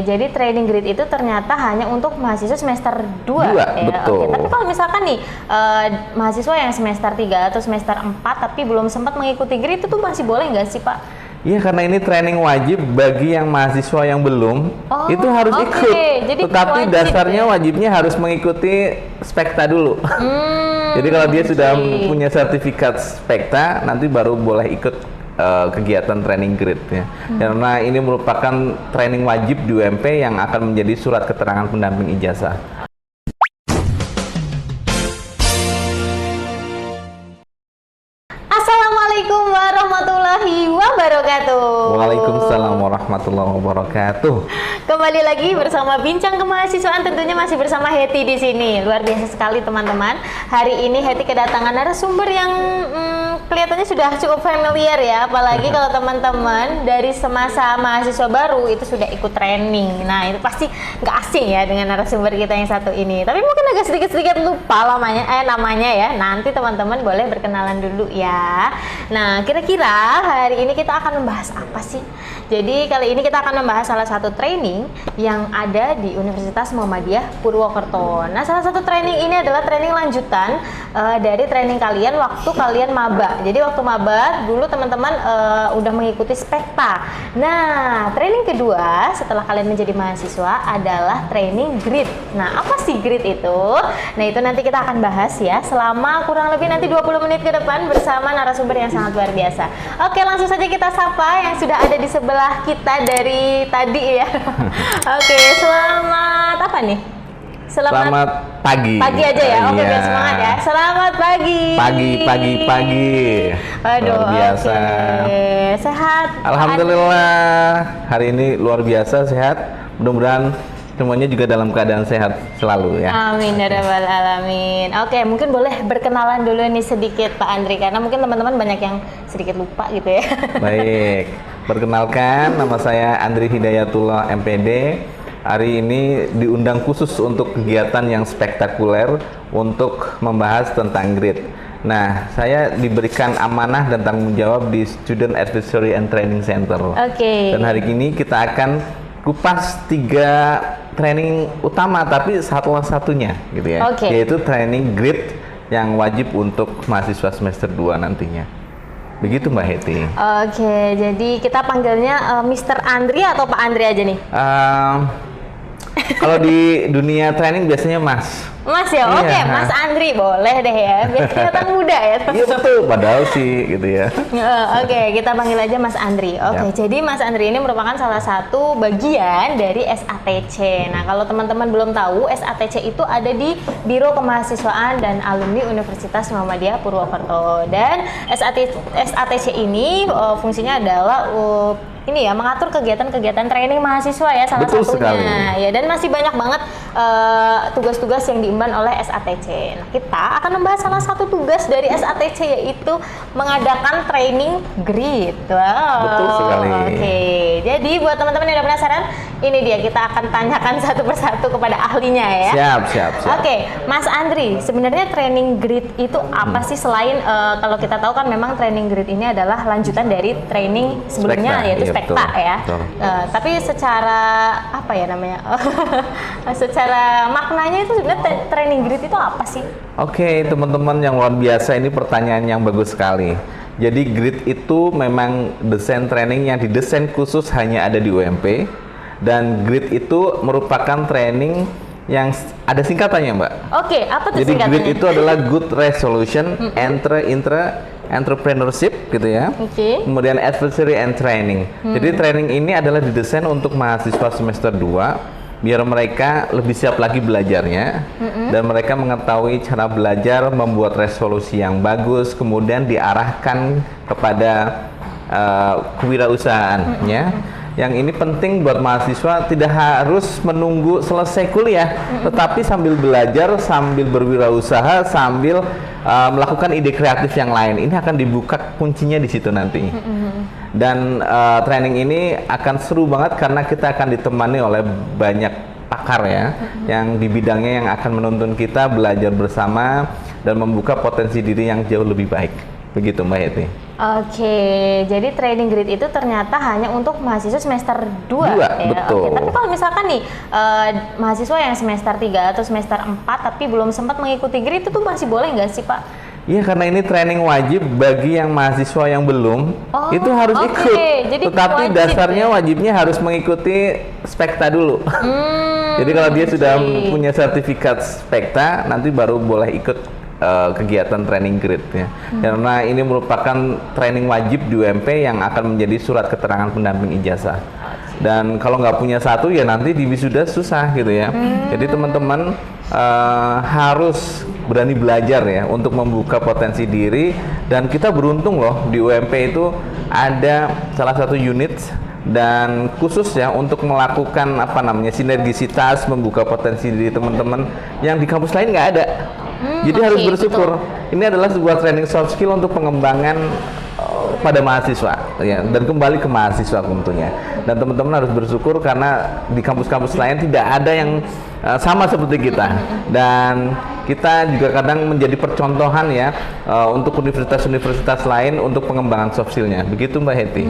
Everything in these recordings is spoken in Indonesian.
jadi training grid itu ternyata hanya untuk mahasiswa semester 2 ya. Betul. Oke, tapi kalau misalkan nih mahasiswa yang semester 3 atau semester 4 tapi belum sempat mengikuti grid itu masih boleh nggak sih Pak? Iya, karena ini training wajib bagi yang mahasiswa yang belum, itu harus ikut. Jadi tetapi wajib, dasarnya wajibnya harus mengikuti spekta dulu. Jadi kalau dia sudah punya sertifikat spekta, nanti baru boleh ikut kegiatan training grid ya. Karena ini merupakan training wajib di UMP yang akan menjadi surat keterangan pendamping ijazah. Assalamualaikum warahmatullahi wabarakatuh. Waalaikumsalam warahmatullahi wabarakatuh. Kembali lagi bersama Bincang Kemahasiswaan, tentunya masih bersama Hetty di sini. Luar biasa sekali teman-teman. Hari ini Hetty kedatangan narasumber yang kelihatannya sudah cukup familiar ya, apalagi kalau teman-teman dari semasa mahasiswa baru itu sudah ikut training. Nah, itu pasti nggak asing ya dengan narasumber kita yang satu ini. Tapi mungkin agak sedikit-sedikit lupa namanya ya. Nanti teman-teman boleh berkenalan dulu ya. Nah, kira-kira hari ini kita akan membahas apa sih? Jadi kali ini kita akan membahas salah satu training yang ada di Universitas Muhammadiyah Purwokerto. Nah, salah satu training ini adalah training lanjutan dari training kalian waktu kalian maba. Jadi waktu maba dulu teman-teman udah mengikuti spekta. Nah, training kedua setelah kalian menjadi mahasiswa adalah training grid. Nah, apa sih grid itu? Nah, itu nanti kita akan bahas ya selama kurang lebih nanti 20 menit ke depan bersama narasumber yang sangat luar biasa. Oke, langsung saja kita sapa yang sudah ada di sebelah kita dari tadi ya. Oke, selamat apa nih? Selamat pagi. Pagi aja ya. Oke, biar semangat ya. Selamat pagi. Pagi. Aduh, luar biasa. Oke. Sehat. Alhamdulillah. Hari ini luar biasa sehat. Mudah-mudahan semuanya juga dalam keadaan sehat selalu ya. Amin ya rabbal alamin. Oke, mungkin boleh berkenalan dulu nih sedikit Pak Andri, karena mungkin teman-teman banyak yang sedikit lupa gitu ya. Baik. Perkenalkan, nama saya Andri Hidayatullah MPD. Hari ini diundang khusus untuk kegiatan yang spektakuler untuk membahas tentang grid. Nah, saya diberikan amanah dan tanggung jawab di Student Advisory and Training Center. Oke. Dan hari ini kita akan kupas 3 training utama, tapi satunya gitu ya. Yaitu training grid yang wajib untuk mahasiswa semester 2 nantinya. Begitu Mbak Hetty. Oke, jadi kita panggilnya Mr. Andri atau Pak Andri aja nih? Kalau di dunia training biasanya Mas. Mas ya, iya. Oke, Mas Andri boleh deh ya, biar kelihatan muda ya. Iya betul, padahal sih gitu ya. Oke, kita panggil aja Mas Andri. Oke, jadi Mas Andri ini merupakan salah satu bagian dari SATC. Nah, kalau teman-teman belum tahu, SATC itu ada di Biro Kemahasiswaan dan Alumni Universitas Muhammadiyah Purwokerto. Dan SATC ini fungsinya adalah ini ya, mengatur kegiatan-kegiatan training mahasiswa ya, salah Betul satunya sekali. ya, dan masih banyak banget tugas-tugas yang diemban oleh SATC. Nah, kita akan membahas salah satu tugas dari SATC, yaitu mengadakan training grid. Wow. Betul sekali. Oke, jadi buat teman-teman yang udah penasaran, ini dia, kita akan tanyakan satu persatu kepada ahlinya ya. Siap. Oke, Mas Andri, sebenarnya training grid itu apa sih, selain kalau kita tahu kan memang training grid ini adalah lanjutan dari training sebelumnya, yaitu spekta ya. Tapi secara apa ya namanya? Secara maknanya itu sebenarnya training grid itu apa sih? Oke, teman-teman yang luar biasa, ini pertanyaan yang bagus sekali. Jadi grid itu memang desain training yang didesain khusus hanya ada di UMP, dan grid itu merupakan training yang ada singkatannya, Mbak. Oke, apa tuh Jadi singkatannya? grid itu adalah Good Resolution Entrepreneurship gitu ya. Kemudian Advisory and Training. Jadi training ini adalah didesain untuk mahasiswa semester 2 biar mereka lebih siap lagi belajarnya, dan mereka mengetahui cara belajar, membuat resolusi yang bagus, kemudian diarahkan kepada kewirausahaan ya. Yang ini penting buat mahasiswa, tidak harus menunggu selesai kuliah, tetapi sambil belajar, sambil berwirausaha, sambil melakukan ide kreatif yang lain. Ini akan dibuka kuncinya di situ nanti. Dan training ini akan seru banget karena kita akan ditemani oleh banyak pakar ya, yang di bidangnya yang akan menuntun kita belajar bersama dan membuka potensi diri yang jauh lebih baik. Begitu Mbak Heti. Oke, jadi training grid itu ternyata hanya untuk mahasiswa semester 2 ya. Betul. Oke, tapi kalau misalkan nih mahasiswa yang semester 3 atau semester 4 tapi belum sempat mengikuti grid itu tuh masih boleh nggak sih Pak? Iya, karena ini training wajib bagi yang mahasiswa yang belum, itu harus ikut. Jadi tetapi wajib, dasarnya wajibnya harus mengikuti spekta dulu. Jadi kalau dia sudah punya sertifikat spekta, nanti baru boleh ikut kegiatan training grid ya. Karena ini merupakan training wajib di UMP yang akan menjadi surat keterangan pendamping ijazah. Dan kalau nggak punya satu ya nanti di wisuda susah gitu ya. Jadi teman-teman harus berani belajar ya untuk membuka potensi diri, dan kita beruntung loh di UMP itu ada salah satu unit dan khusus ya untuk melakukan sinergisitas membuka potensi diri teman-teman yang di kampus lain nggak ada. Jadi harus bersyukur. Betul. Ini adalah sebuah training soft skill untuk pengembangan pada mahasiswa ya, dan kembali ke mahasiswa tentunya. Dan teman-teman harus bersyukur karena di kampus-kampus lain tidak ada yang sama seperti kita. Dan kita juga kadang menjadi percontohan ya untuk universitas-universitas lain untuk pengembangan soft skill-nya. Begitu Mbak Heti.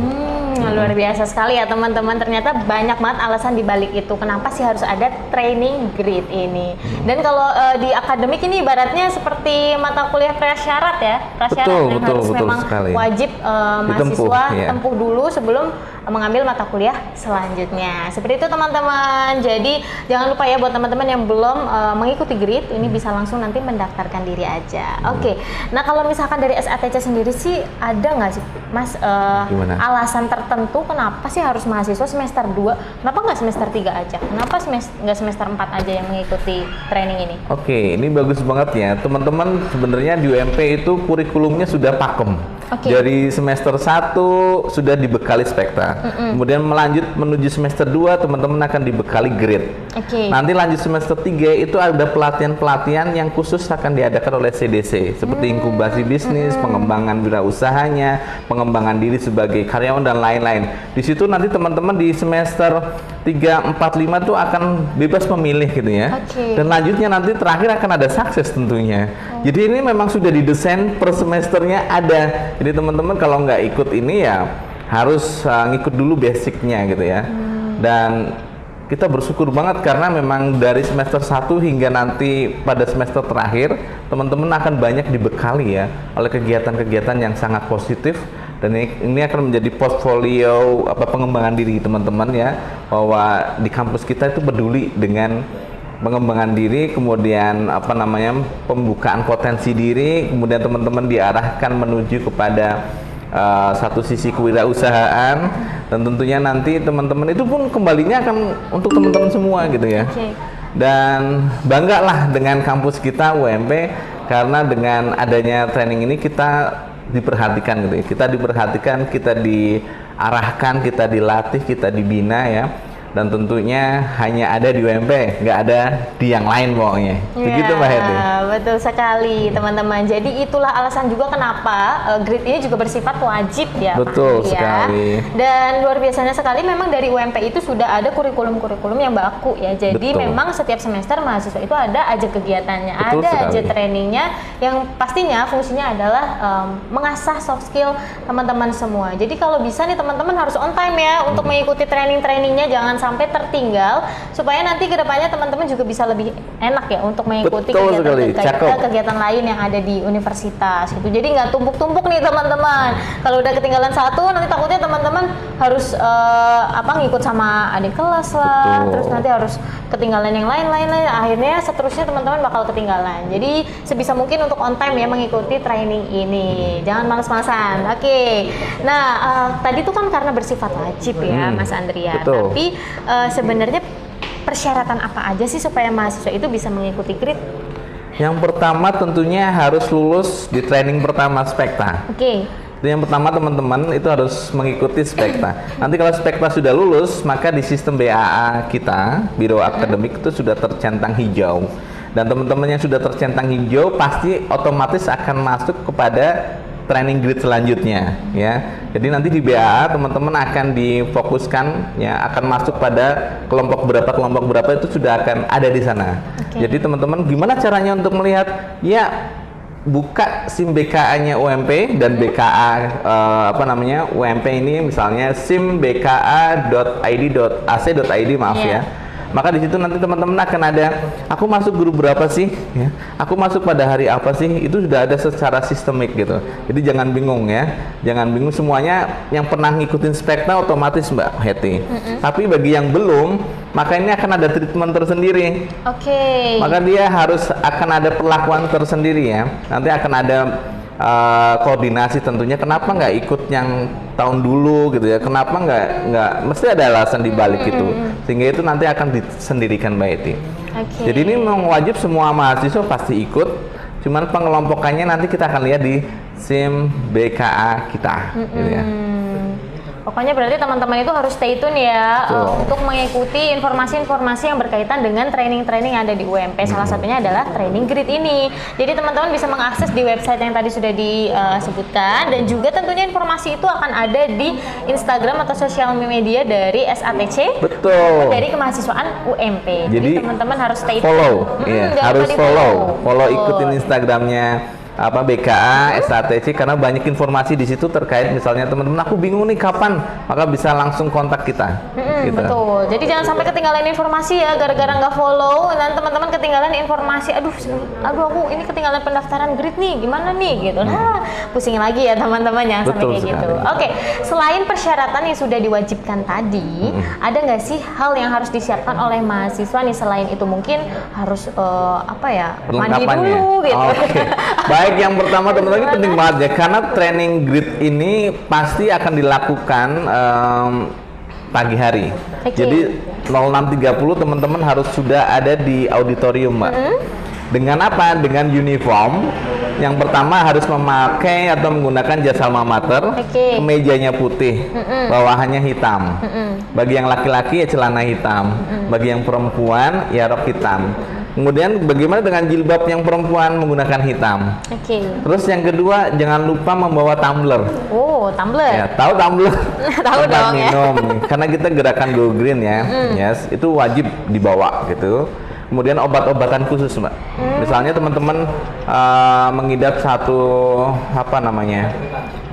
Luar biasa sekali ya teman-teman, ternyata banyak banget alasan dibalik itu kenapa sih harus ada training grid ini. Dan kalau di akademik ini ibaratnya seperti mata kuliah prasyarat ya, prasyarat yang harus memang sekali. Wajib mahasiswa tempuh dulu sebelum mengambil mata kuliah selanjutnya. Seperti itu teman-teman. Jadi jangan lupa ya buat teman-teman yang belum mengikuti grid ini bisa langsung nanti mendaftarkan diri aja. Oke. Nah kalau misalkan dari SATC sendiri sih ada nggak sih Mas alasan tertentu kenapa sih harus mahasiswa semester 2? Kenapa nggak semester 3 aja? Kenapa nggak semester 4 aja yang mengikuti training ini? Oke, ini bagus banget ya teman-teman. Sebenarnya di UMP itu kurikulumnya sudah pakem. Dari semester 1 sudah dibekali spekta. Kemudian menuju semester 2 teman-teman akan dibekali grid. Nanti lanjut semester 3 itu ada pelatihan-pelatihan yang khusus akan diadakan oleh CDC seperti inkubasi bisnis, pengembangan wirausahanya, pengembangan diri sebagai karyawan dan lain-lain. Di situ nanti teman-teman di semester 3, 4, 5 tuh akan bebas memilih gitu ya. Dan lanjutnya nanti terakhir akan ada sukses tentunya. Jadi ini memang sudah didesain per semesternya ada. Jadi teman-teman kalau nggak ikut ini ya harus ngikut dulu basicnya gitu ya. Dan kita bersyukur banget karena memang dari semester 1 hingga nanti pada semester terakhir teman-teman akan banyak dibekali ya oleh kegiatan-kegiatan yang sangat positif. Dan ini akan menjadi portfolio pengembangan diri teman-teman ya, bahwa di kampus kita itu peduli dengan pengembangan diri, kemudian pembukaan potensi diri, kemudian teman-teman diarahkan menuju kepada satu sisi kewirausahaan, dan tentunya nanti teman-teman itu pun kembalinya akan untuk teman-teman semua gitu ya. Dan banggalah dengan kampus kita UMP karena dengan adanya training ini kita diperhatikan gitu ya. Kita diperhatikan, kita diarahkan, kita dilatih, kita dibina ya. Dan tentunya hanya ada di UMP, nggak ada di yang lain pokoknya. Begitu Mbak Heti. Betul sekali teman-teman. Jadi itulah alasan juga kenapa grid ini juga bersifat wajib ya. Betul sekali. Dan luar biasanya sekali memang dari UMP itu sudah ada kurikulum-kurikulum yang baku ya. Jadi memang setiap semester mahasiswa itu ada aja kegiatannya, ada aja trainingnya yang pastinya fungsinya adalah mengasah soft skill teman-teman semua. Jadi kalau bisa nih teman-teman harus on time ya untuk mengikuti training-trainingnya, jangan sampai tertinggal supaya nanti kedepannya teman-teman juga bisa lebih enak ya untuk mengikuti kegiatan lain yang ada di universitas gitu. Jadi nggak tumpuk-tumpuk nih teman-teman. Kalau udah ketinggalan satu nanti takutnya teman-teman harus ngikut sama adik kelas lah, terus nanti harus ketinggalan yang lain-lain, akhirnya seterusnya teman-teman bakal ketinggalan. Jadi sebisa mungkin untuk on time ya mengikuti training ini, jangan males-malesan. Nah tadi tuh kan karena bersifat wajib ya Mas Andrian, tapi sebenarnya persyaratan apa aja sih supaya mahasiswa itu bisa mengikuti grid? Yang pertama tentunya harus lulus di training pertama spekta. Yang pertama teman-teman itu harus mengikuti spekta. Nanti kalau spekta sudah lulus, maka di sistem BAA kita, Biro Akademik itu sudah tercentang hijau. Dan teman-teman yang sudah tercentang hijau pasti otomatis akan masuk kepada training grid selanjutnya ya. Jadi nanti di BAA teman-teman akan difokuskan ya, akan masuk pada kelompok berapa itu sudah akan ada di sana. Jadi teman-teman gimana caranya untuk melihat ya buka SIM BKA-nya UMP dan BKA UMP ini misalnya SIM bka.id.ac.id maaf ya. Maka di situ nanti teman-teman akan ada, aku masuk grup berapa sih? Ya. Aku masuk pada hari apa sih? Itu sudah ada secara sistemik gitu. Jadi jangan bingung ya, jangan bingung semuanya. Yang pernah ngikutin Spekta otomatis Mbak Heti. Tapi bagi yang belum, maka ini akan ada treatment tersendiri. Oke. Maka dia akan ada perlakuan tersendiri ya. Nanti akan ada koordinasi tentunya. Kenapa nggak ikut yang tahun dulu gitu ya? Kenapa nggak? Mesti ada alasan di balik itu. Sehingga itu nanti akan disendirikan Mbak Eti. Jadi ini memang wajib semua mahasiswa pasti ikut. Cuman pengelompokannya nanti kita akan lihat di SIM BKA kita. Gitu ya. Pokoknya berarti teman-teman itu harus stay tune ya untuk mengikuti informasi-informasi yang berkaitan dengan training-training yang ada di UMP. Salah satunya adalah training grid ini. Jadi teman-teman bisa mengakses di website yang tadi sudah disebutkan, dan juga tentunya informasi itu akan ada di Instagram atau sosial media dari SATC. Betul. Dari kemahasiswaan UMP. Jadi teman-teman harus stay tune. Follow, harus follow ikutin Instagramnya BKA, SATC, karena banyak informasi di situ terkait misalnya teman-teman aku bingung nih kapan, maka bisa langsung kontak kita. Gitu. Betul. Jadi jangan sampai ketinggalan informasi ya, gara-gara nggak follow dan teman-teman ketinggalan informasi. Aduh aku ini ketinggalan pendaftaran grid nih, gimana nih gitu. Nah, pusing lagi ya teman-teman, jangan sampai kayak gitu. Oke, selain persyaratan yang sudah diwajibkan tadi, ada nggak sih hal yang harus disiapkan oleh mahasiswa nih selain itu? Mungkin harus mandi dulu gitu. Baik, yang pertama teman-teman ini penting banget ya, karena training grid ini pasti akan dilakukan pagi hari. Jadi 06.30 teman-teman harus sudah ada di auditorium Mbak. Dengan apa? Dengan uniform. Yang pertama harus memakai atau menggunakan jas alma mater, kemejanya putih, bawahannya hitam. Bagi yang laki-laki ya celana hitam, bagi yang perempuan ya rok hitam. Kemudian bagaimana dengan jilbab yang perempuan menggunakan hitam? Terus yang kedua jangan lupa membawa tumbler. Oh, tumbler. Ya, tahu tumbler? Tahu dong minum. Karena kita gerakan Go Green ya. Yes, itu wajib dibawa gitu. Kemudian obat-obatan khusus Mbak. Misalnya teman-teman mengidap satu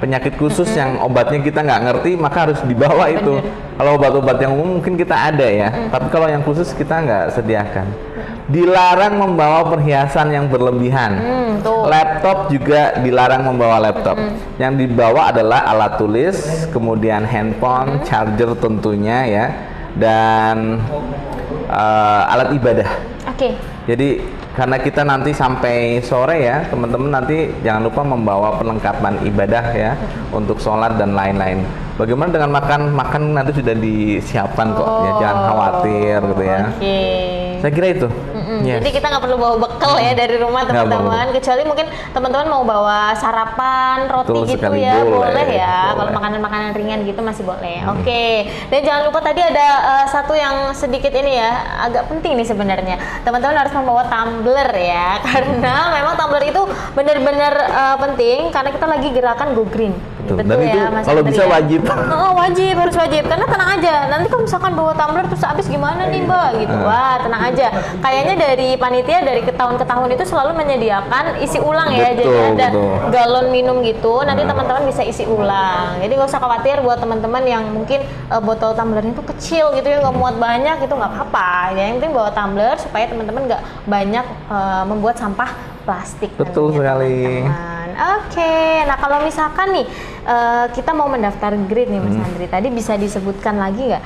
penyakit khusus yang obatnya kita nggak ngerti, maka harus dibawa itu. Kalau obat-obat yang umum mungkin kita ada ya, tapi kalau yang khusus kita nggak sediakan. Dilarang membawa perhiasan yang berlebihan. Laptop juga dilarang membawa laptop. Yang dibawa adalah alat tulis, kemudian handphone, charger tentunya ya, dan alat ibadah. Jadi karena kita nanti sampai sore ya, teman-teman nanti jangan lupa membawa perlengkapan ibadah ya untuk sholat dan lain-lain. Bagaimana dengan makan nanti sudah disiapkan kok ya, jangan khawatir gitu ya. Saya kira itu. Jadi kita nggak perlu bawa bekal ya dari rumah teman-teman, kecuali mungkin teman-teman mau bawa sarapan roti gitu ya, boleh ya. Kalau makanan-makanan ringan gitu masih boleh. Dan jangan lupa tadi ada satu yang sedikit ini ya, agak penting nih sebenarnya. Teman-teman harus membawa tumbler ya, karena memang tumbler itu benar-benar penting karena kita lagi gerakan Go Green. Betul itu ya, kalau bisa wajib. Harus wajib. Karena tenang aja, nanti kalau misalkan bawa tumbler terus habis gimana nih Mbak gitu. Wah, tenang aja. Kayaknya dari panitia dari tahun ke tahun itu selalu menyediakan isi ulang ya. Jadi ada galon minum gitu, nanti teman-teman bisa isi ulang. Jadi nggak usah khawatir buat teman-teman yang mungkin botol tumblernya itu kecil gitu ya, nggak muat banyak, itu nggak apa-apa. Yang penting bawa tumbler supaya teman-teman nggak banyak membuat sampah plastik. Betul sekali. Nah kalau misalkan nih kita mau mendaftar grid nih Mas Andri, tadi bisa disebutkan lagi nggak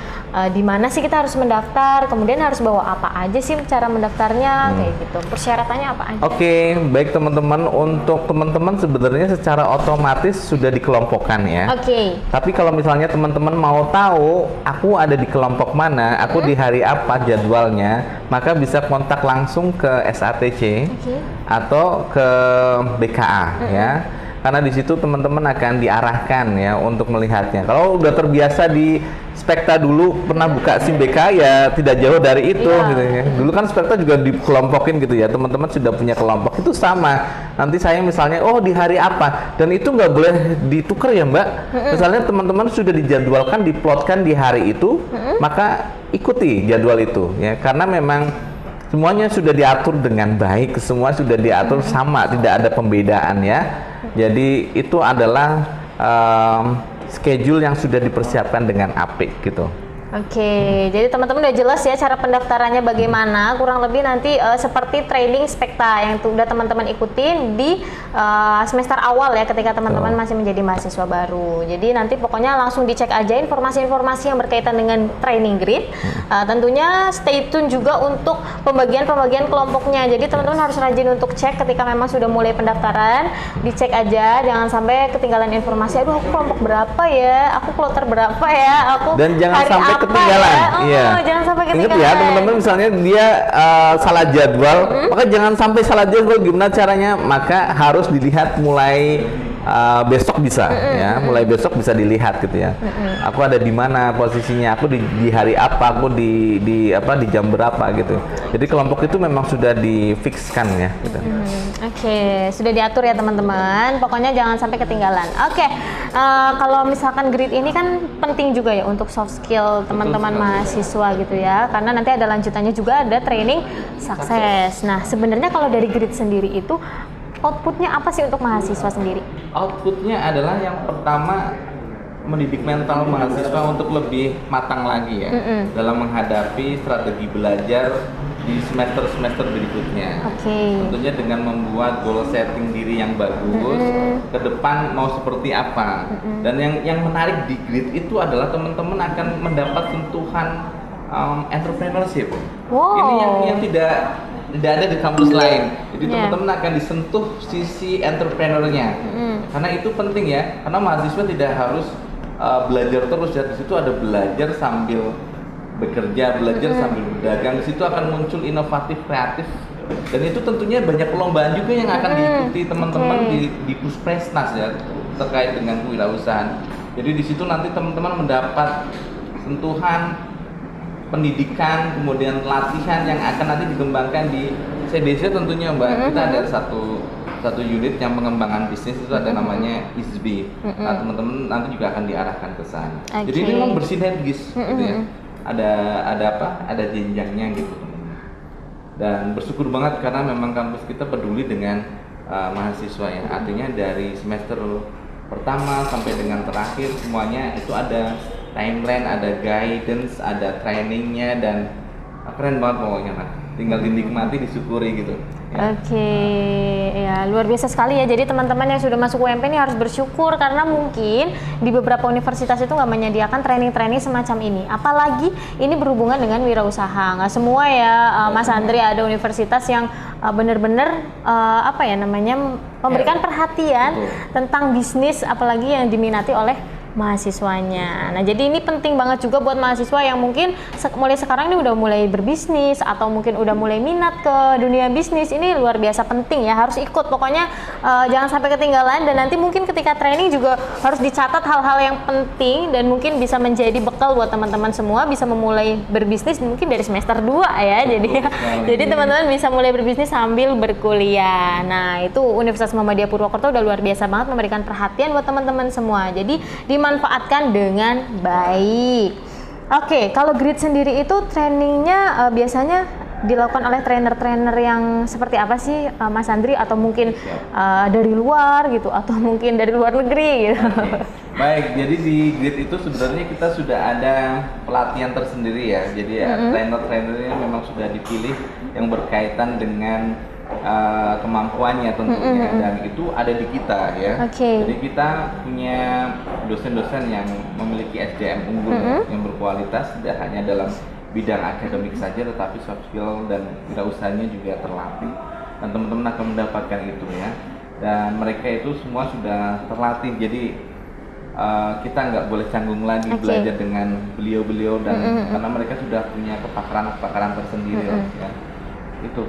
di mana sih kita harus mendaftar, kemudian harus bawa apa aja sih cara mendaftarnya, kayak gitu, persyaratannya apa aja? Baik teman-teman, untuk teman-teman sebenarnya secara otomatis sudah dikelompokkan ya. Tapi kalau misalnya teman-teman mau tahu aku ada di kelompok mana, aku di hari apa jadwalnya, maka bisa kontak langsung ke SATC atau ke BKA ya. Karena di situ teman-teman akan diarahkan ya untuk melihatnya. Kalau udah terbiasa di Spekta dulu pernah buka SIM BK ya tidak jauh dari itu gitu ya. Dulu kan Spekta juga dikelompokin gitu ya. Teman-teman sudah punya kelompok itu sama. Nanti saya misalnya di hari apa, dan itu nggak boleh ditukar ya Mbak. Misalnya teman-teman sudah dijadwalkan, diplotkan di hari itu, maka ikuti jadwal itu ya. Karena memang semuanya sudah diatur dengan baik, semua sudah diatur sama, tidak ada pembedaan ya. Jadi itu adalah schedule yang sudah dipersiapkan dengan apik gitu. Oke, jadi teman-teman udah jelas ya cara pendaftarannya bagaimana, kurang lebih nanti seperti training Spekta yang udah teman-teman ikutin di semester awal ya ketika teman-teman masih menjadi mahasiswa baru. Jadi nanti pokoknya langsung dicek aja informasi-informasi yang berkaitan dengan training grid. Tentunya stay tune juga untuk pembagian-pembagian kelompoknya. Jadi teman-teman harus rajin untuk cek ketika memang sudah mulai pendaftaran, dicek aja, jangan sampai ketinggalan informasi. Aduh, aku kelompok berapa ya? Aku kloter berapa ya? Aku Dan jangan hari sampai apa ketinggalan. ya? Iya. Jangan sampai ketinggalan. Ingat ya teman-teman, misalnya dia salah jadwal, maka jangan sampai salah jadwal. Gimana caranya? Maka harus dilihat mulai besok bisa ya, mulai besok bisa dilihat gitu ya. Aku ada di mana posisinya, aku di hari apa, aku di jam berapa gitu. Jadi kelompok itu memang sudah difikskan ya gitu. Oke, sudah diatur ya teman-teman. Pokoknya jangan sampai ketinggalan. Oke, kalau misalkan grid ini kan penting juga ya untuk soft skill teman-teman mahasiswa gitu ya. Karena nanti ada lanjutannya juga, ada training sukses. Nah, sebenarnya kalau dari grid sendiri itu outputnya apa sih untuk mahasiswa sendiri? Outputnya adalah yang pertama mendidik mental mahasiswa untuk lebih matang lagi ya dalam menghadapi strategi belajar di semester-semester berikutnya. Tentunya dengan membuat goal setting diri yang bagus, ke depan mau seperti apa. Dan yang menarik di grid itu adalah teman-teman akan mendapat sentuhan entrepreneurship. Ini yang tidak ada di kampus lain. Jadi teman-teman akan disentuh sisi entrepreneurnya. Karena itu penting ya, karena mahasiswa tidak harus belajar terus ya. Di situ ada belajar sambil bekerja, belajar sambil berdagang. Di situ akan muncul inovatif, kreatif. Dan itu tentunya banyak perlombaan juga yang akan diikuti teman-teman di Puspresnas ya, terkait dengan kewirausahaan. Jadi di situ nanti teman-teman mendapat sentuhan pendidikan, kemudian latihan yang akan nanti dikembangkan di CDC tentunya Mbak. Kita ada satu unit yang pengembangan bisnis itu ada namanya ISB. Nah, teman-teman nanti juga akan diarahkan ke sana. Jadi ini memang bersinergis gitu ya. Ada jenjangnya gitu. Dan bersyukur banget karena memang kampus kita peduli dengan mahasiswa ya. Artinya dari semester pertama sampai dengan terakhir semuanya itu ada timeline, ada guidance, ada trainingnya, dan keren banget pokoknya lah. Tinggal dinikmati, disyukuri gitu. Ya. Oke, ya luar biasa sekali ya. Jadi teman-teman yang sudah masuk UMP ini harus bersyukur karena mungkin di beberapa universitas itu nggak menyediakan training-training semacam ini. Apalagi ini berhubungan dengan wirausaha. Nggak semua ya, Mas Andri, ada universitas yang benar-benar memberikan perhatian tentang bisnis, apalagi yang diminati oleh mahasiswanya. Nah, jadi ini penting banget juga buat mahasiswa yang mungkin mulai sekarang ini udah mulai berbisnis atau mungkin udah mulai minat ke dunia bisnis. Ini luar biasa penting ya, harus ikut. Pokoknya jangan sampai ketinggalan, dan nanti mungkin ketika training juga harus dicatat hal-hal yang penting dan mungkin bisa menjadi bekal buat teman-teman semua bisa memulai berbisnis mungkin dari semester 2 ya. Jadi teman-teman bisa mulai berbisnis sambil berkuliah. Nah, itu Universitas Muhammadiyah Purwokerto udah luar biasa banget memberikan perhatian buat teman-teman semua. Jadi dimanfaatkan dengan baik. Oke, kalau grid sendiri itu trainingnya biasanya dilakukan oleh trainer-trainer yang seperti apa sih, Mas Andri? Atau mungkin dari luar gitu, atau mungkin dari luar negeri gitu? Baik, jadi di grid itu sebenarnya kita sudah ada pelatihan tersendiri ya. Jadi trainer-trainernya memang sudah dipilih yang berkaitan dengan kemampuannya tentunya, dan itu ada di kita ya. Jadi kita punya dosen-dosen yang memiliki SDM unggul yang berkualitas, tidak hanya dalam bidang akademik saja, tetapi soft skill dan wirausahanya juga terlatih, dan teman-teman akan mendapatkan itu ya. Dan mereka itu semua sudah terlatih, jadi kita nggak boleh canggung lagi belajar dengan beliau-beliau, dan karena mereka sudah punya kepakaran tersendiri ya. Itu.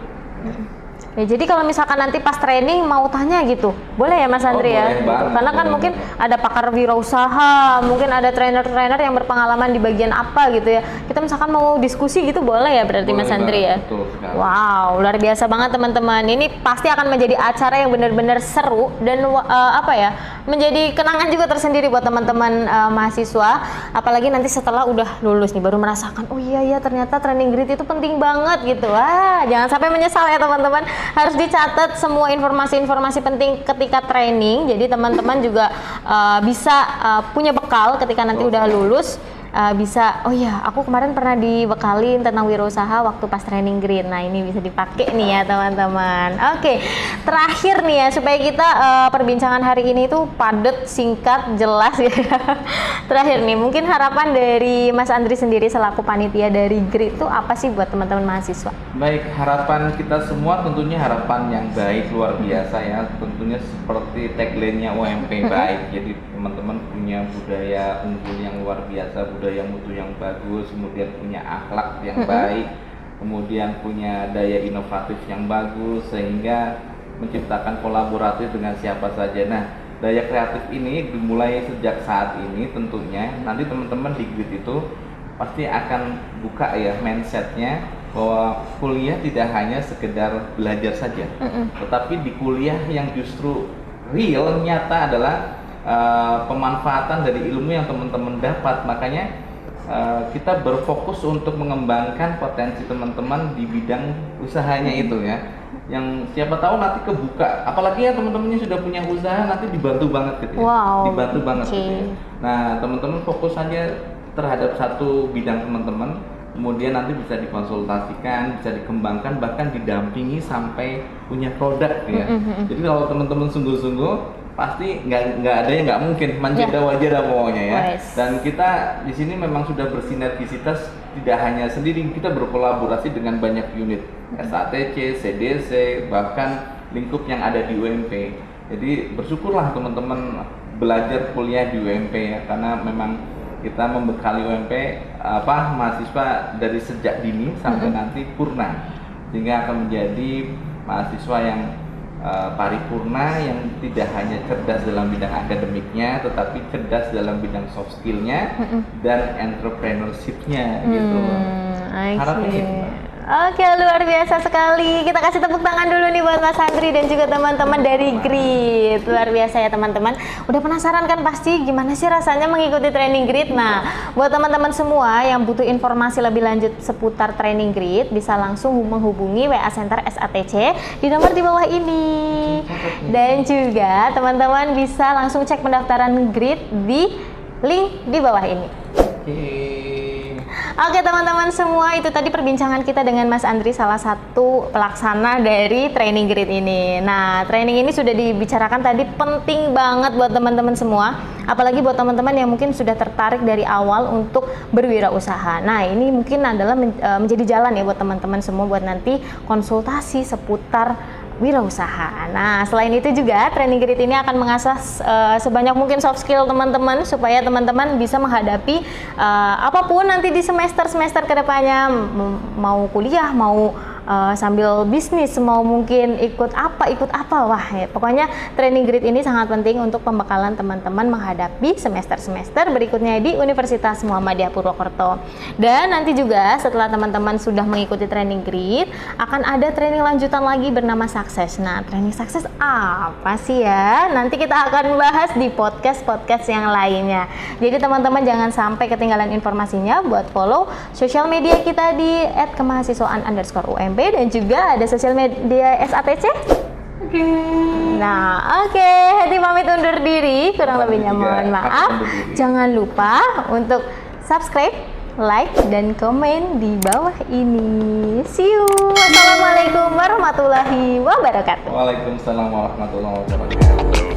Ya, jadi kalau misalkan nanti pas training mau tanya gitu, boleh ya Mas Andri ya? Boleh banget, Karena kan boleh mungkin banget. ada pakar wirausaha, mungkin ada trainer-trainer yang berpengalaman di bagian apa gitu ya. Kita misalkan mau diskusi gitu boleh ya berarti Boleh Mas Andri ya? banget, betul sekali. Wow, luar biasa banget teman-teman. Ini pasti akan menjadi acara yang benar-benar seru dan menjadi kenangan juga tersendiri buat teman-teman mahasiswa. Apalagi nanti setelah udah lulus nih baru merasakan, oh iya ya ternyata training grid itu penting banget gitu. Wah, jangan sampai menyesal ya teman-teman. Harus dicatat semua informasi-informasi penting ketika training. Jadi teman-teman juga bisa punya bekal ketika nanti udah lulus. Bisa, oh ya aku kemarin pernah dibekalin tentang wirausaha waktu pas training grid. Nah ini bisa dipakai nih ya teman-teman. Oke, terakhir nih ya supaya kita perbincangan hari ini tuh padat, singkat, jelas ya. Terakhir nih, mungkin harapan dari Mas Andri sendiri selaku panitia dari grid itu apa sih buat teman-teman mahasiswa? Baik, harapan kita semua tentunya harapan yang baik, luar biasa ya. Tentunya seperti tagline-nya UMP baik. Jadi teman-teman punya budaya unggul yang luar biasa, budaya mutu yang bagus, kemudian punya akhlak yang baik, kemudian punya daya inovatif yang bagus, sehingga menciptakan kolaboratif dengan siapa saja. Nah, daya kreatif ini dimulai sejak saat ini tentunya. Nanti teman-teman di grid itu pasti akan buka ya mindsetnya bahwa kuliah tidak hanya sekedar belajar saja, tetapi di kuliah yang justru real, nyata adalah pemanfaatan dari ilmu yang teman-teman dapat. Makanya kita berfokus untuk mengembangkan potensi teman-teman di bidang usahanya itu ya, yang siapa tahu nanti kebuka, apalagi ya teman-temannya sudah punya usaha nanti dibantu banget gitu ya. Wow, Dibantu banget oke. gitu ya. Nah teman-teman fokus saja terhadap satu bidang teman-teman, kemudian nanti bisa dikonsultasikan, bisa dikembangkan, bahkan didampingi sampai punya produk ya. Jadi kalau teman-teman sungguh-sungguh pasti nggak ada yang nggak mungkin, manjada wajada pokoknya ya. Wes. Dan kita di sini memang sudah bersinergisitas, tidak hanya sendiri, kita berkolaborasi dengan banyak unit SATC, CDC, bahkan lingkup yang ada di UMP. Jadi bersyukurlah teman-teman belajar kuliah di UMP ya, karena memang kita membekali UMP mahasiswa dari sejak dini sampai nanti purna, sehingga akan menjadi mahasiswa yang paripurna, yang tidak hanya cerdas dalam bidang akademiknya, tetapi cerdas dalam bidang soft skillnya dan entrepreneurship-nya gitu. Harapnya itu. Oke, luar biasa sekali. Kita kasih tepuk tangan dulu nih buat Mas Andri dan juga teman-teman dari Grid. Luar biasa ya teman-teman. Udah penasaran kan pasti gimana sih rasanya mengikuti training Grid? Nah, buat teman-teman semua yang butuh informasi lebih lanjut seputar training Grid, bisa langsung menghubungi WA Center SATC di nomor di bawah ini. Dan juga teman-teman bisa langsung cek pendaftaran Grid di link di bawah ini. Oke teman-teman semua, itu tadi perbincangan kita dengan Mas Andri, salah satu pelaksana dari training grid ini. Nah, training ini sudah dibicarakan tadi, penting banget buat teman-teman semua, apalagi buat teman-teman yang mungkin sudah tertarik dari awal untuk berwirausaha. Nah, ini mungkin adalah menjadi jalan ya buat teman-teman semua buat nanti konsultasi seputar wirausaha. Nah, selain itu juga training grid ini akan mengasah sebanyak mungkin soft skill teman-teman supaya teman-teman bisa menghadapi apapun nanti di semester-semester kedepannya, mau kuliah, mau sambil bisnis, mau mungkin ikut apa, wah ya, pokoknya training grid ini sangat penting untuk pembekalan teman-teman menghadapi semester-semester berikutnya di Universitas Muhammadiyah Purwokerto. Dan nanti juga setelah teman-teman sudah mengikuti training grid, akan ada training lanjutan lagi bernama Sukses. Nah, training Sukses apa sih ya? Nanti kita akan bahas di podcast-podcast yang lainnya. Jadi teman-teman jangan sampai ketinggalan informasinya, buat follow sosial media kita di @kemahasiswaan_UMP dan juga ada sosial media SATC. Nah, oke, Heti pamit undur diri, kurang lebihnya mohon maaf. Jangan lupa untuk subscribe, like, dan komen di bawah ini. See you. Wassalamualaikum warahmatullahi wabarakatuh. Waalaikumsalam warahmatullahi wabarakatuh.